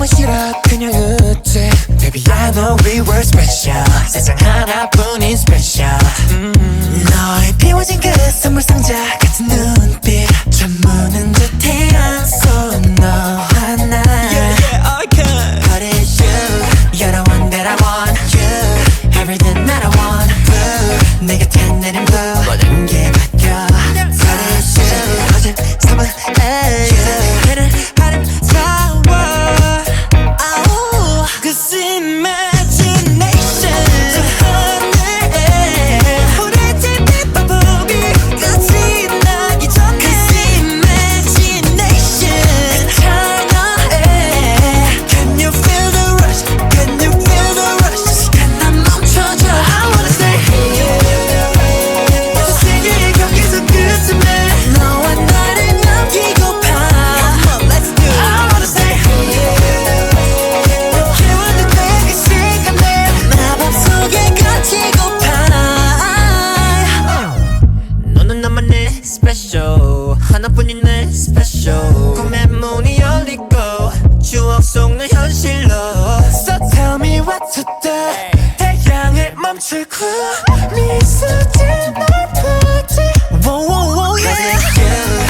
싫어 그냥 웃지. Baby I know we were special. 세상 하나뿐인 special. 너의 비워진 그 선물 상자 같은 눈빛 전무는 듯한 손 너 하나. Yeah yeah I can. But it's you. You're the one that I want. You everything that I want. Blue 내 곁에 내린 blue 모든 게 바뀌어. But it's you. 어제 삶은 you 내는 아름다워. Cause imagination 저 하늘에 오래된 빛바보기 끝이 나기 전에. Cause imagination eternal. Can you feel the rush? Can you feel the rush? 시간 난 멈춰줘. I wanna stay here. 저 세계의 경계선 끝쯤에 너와 나를 남기고파. Come on let's do it. I wanna stay here. 깨우는 내그 시간에 마법 속에 갇히고파. 너는 나만의 special 하나뿐인 내 special. 꿈의 문이 열리고 추억 속 내 현실로. So tell me what to do. 태양을 멈추고 미소짓 날 보지. Whoa, whoa, whoa, yeah.